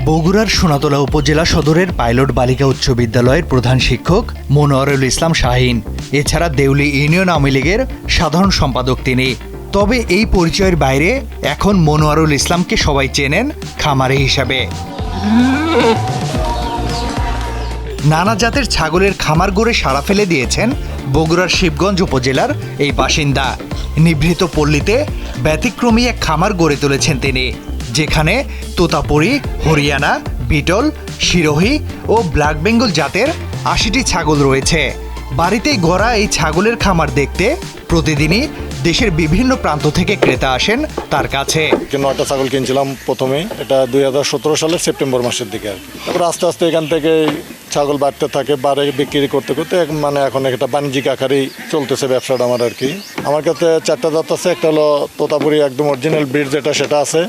বগুড়ার সোনাতলা উপজেলা সদরের পাইলট বালিকা উচ্চ বিদ্যালয়ের প্রধান শিক্ষক মনোয়ারুল ইসলাম শাহীন, এছাড়া দেউলি ইউনিয়ন আওয়ামী লীগের সাধারণ সম্পাদক তিনি। তবে এই পরিচয়ের বাইরে এখন মনোয়ারুল ইসলামকে সবাই চেনেন খামারে হিসাবে। নানা জাতের ছাগলের খামার গড়ে সাড়া ফেলে দিয়েছেন বগুড়ার শিবগঞ্জ উপজেলার এই বাসিন্দা। নিভৃত পল্লীতে ব্যতিক্রমী এক খামার গড়ে তুলেছেন তিনি, যেখানে তোতাপুরি, হরিয়ানা, বিটল, সিরোহী ও ব্ল্যাক বেঙ্গল জাতের ৮০টি ছাগল রয়েছে। বাড়িতেই গড়া এই ছাগলের খামার দেখতে প্রতিদিনই দেশের বিভিন্ন প্রান্ত থেকে ক্রেতা আসেন তার কাছে। ৯টা ছাগল কিনছিলাম প্রথমে, এটা ২০১৭ সালের সেপ্টেম্বর মাসের দিকে আর কি। তারপর আস্তে আস্তে এখান থেকে ছাগল বাড়তে থাকে, বাড়ে বিক্রি করতে করতে মানে এখন একটা বাণিজ্যিক আকারেই চলতেছে ব্যবসাটা আমার আর কি। আমার কাছে 4টা জাত আছে। একটা হলো তোতাপুরি একদম অরিজিনাল ব্রিড যেটা, সেটা আছে,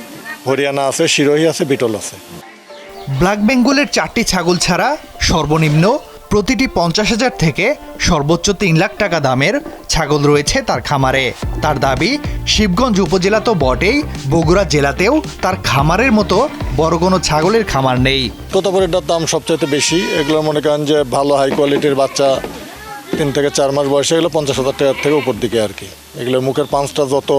হরিয়ানা আছে, সিরোহী আছে, বিটল আছে। ব্ল্যাক বেঙ্গলের 4টি ছাগল ছাড়া সর্বনিম্ন প্রতিটি ৫০,০০০ থেকে সর্বোচ্চ ৩ লাখ টাকা দামের ছাগল রয়েছে তার খামারে। তার দাবি, শিবগঞ্জ উপজেলা তো বটেই, বগুড়া জেলাতেও তার খামারের মতো বড় কোনো ছাগলের খামার নেই। তোতাপুরিটার দাম সবচাইতে বেশি। এগুলো মনে করেন যে ভালো হাই কোয়ালিটির বাচ্চা 3 থেকে 4 মাস বয়সে এগুলো ৫০,০০০ টাকার থেকে উপর দিকে আর কি। এগুলো মুখের পাঁচটা যত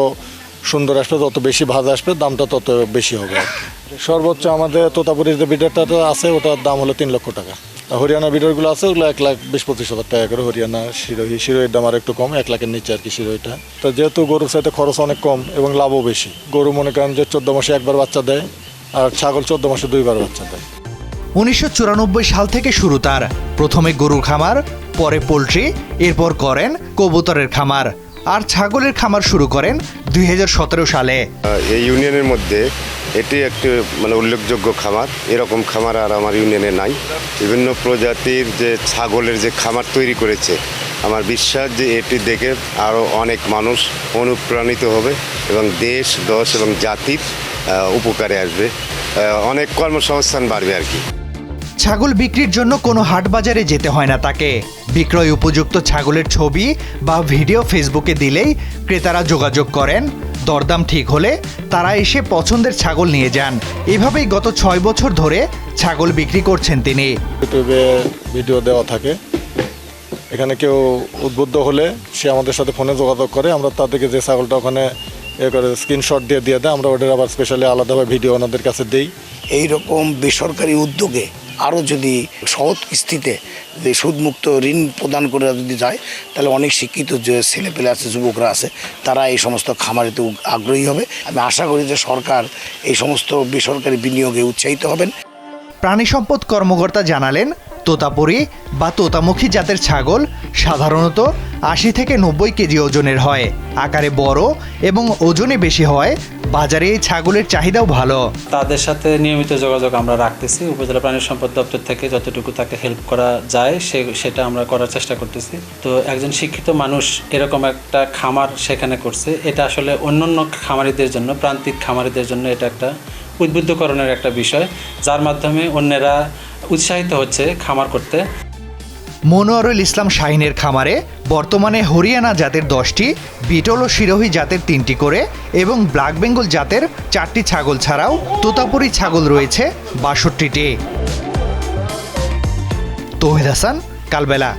সুন্দর আসবে, যত বেশি ভাজ আসবে, দামটা তত বেশি হবে আর কি। সর্বোচ্চ আমাদের তোতাপুরির যে বিডারটা আছে ওটার দাম হলো 3 লক্ষ টাকা। হরিয়ানা বিডারগুলো আছে ওগুলো 1,20,000-25,000 টাকা করে। হরিয়ানা, সিরোহির দাম আর একটু কম, 1 লাখের নিচে আর কি সিরোহিটা। তো যেহেতু গরুর সাথে খরচ অনেক কম এবং লাভও বেশি। গরু মনে করেন যে 14 মাসে একবার বাচ্চা দেয়, আর ছাগল 14 মাসে 2বার বাচ্চা দেয়। ১৯৯৪ সাল থেকে শুরু তার। প্রথমে গরুর খামার, পরে পোলট্রি, এরপর করেন কবুতরের খামার, আর ছাগলের খামার শুরু করেন ২০১৭ সালে। এই ইউনিয়নের মধ্যে এটি একটি উল্লেখযোগ্য খামার। এরকম খামার আর আমার ইউনিয়নে নাই। বিভিন্ন প্রজাতির যে ছাগলের যে খামার তৈরি করেছে, আমার বিশ্বাস যে এটি দেখে আরও অনেক মানুষ অনুপ্রাণিত হবে এবং দেশ, দশ এবং জাতির উপকারে আসবে, অনেক কর্মসংস্থান বাড়বে আর কি। ছাগল বিক্রির জন্য কোনো হাট বাজারে যেতে হয় না তাকে। বিক্রয় উপযুক্ত ছাগলের ছবি বা ভিডিও ফেসবুকে দিলেই ক্রেতারা যোগাযোগ করেন। দরদাম ঠিক হলে তারা এসে পছন্দের ছাগল নিয়ে যান। এভাবেই গত 6 বছর ধরে ছাগল বিক্রি করছেন তিনি। ইউটিউবে ভিডিও দেওয়া থাকে, এখানে কেউ উদ্বুদ্ধ হলে সে আমাদের সাথে ফোনে যোগাযোগ করে। আমরা তাদেরকে যে ছাগলটা ওখানে করে স্ক্রিনশট দিয়ে দেয়, আমরা ওদের আবার স্পেশালি আলাদাভাবে ভিডিও ওনাদের কাছে দিই। এইরকম বেসরকারি উদ্যোগে আরও যদি সহজ কিস্তিতে যে সুদমুক্ত ঋণ প্রদান করে যদি যায়, তাহলে অনেক শিক্ষিত যে ছেলেপেলে আছে, যুবকরা আছে, তারা এই সমস্ত খামারেতে আগ্রহী হবে। আমি আশা করি যে সরকার এই সমস্ত বেসরকারি বিনিয়োগে উৎসাহিত হবেন। প্রাণী সম্পদ কর্মকর্তা জানালেন, তোতাপুরি বা তোতামুখী জাতের ছাগল সাধারণত ৮০ থেকে ৯০ কেজি ওজনের হয়। আকারে বড় এবং ওজনে বেশি হয়। বাজারে এই ছাগলের চাহিদাও ভালো। তাদের সাথে নিয়মিত যোগাযোগ আমরা রাখতেছি। উপজেলা প্রাণী সম্পদ দপ্তর থেকে যতটুকু তাকে হেল্প করা যায় সেটা আমরা করার চেষ্টা করতেছি। তো একজন শিক্ষিত মানুষ এরকম একটা খামার সেখানে করছে, এটা আসলে অন্যান্য খামারিদের জন্য, প্রান্তিক খামারিদের জন্য এটা একটা উদ্বুদ্ধকরণের একটা বিষয়, যার মাধ্যমে অন্যেরা উৎসাহিত হচ্ছে খামার করতে। মনোয়ারুল ইসলাম শাহীনের খামারে বর্তমানে হরিয়ানা জাতের 10টি, বিটল ও সিরোহী জাতের 3টি করে এবং ব্ল্যাক বেঙ্গল জাতের 4টি ছাগল ছাড়াও তোতাপুরি ছাগল রয়েছে 62টি। তৌহিদ হাসান, কালবেলা।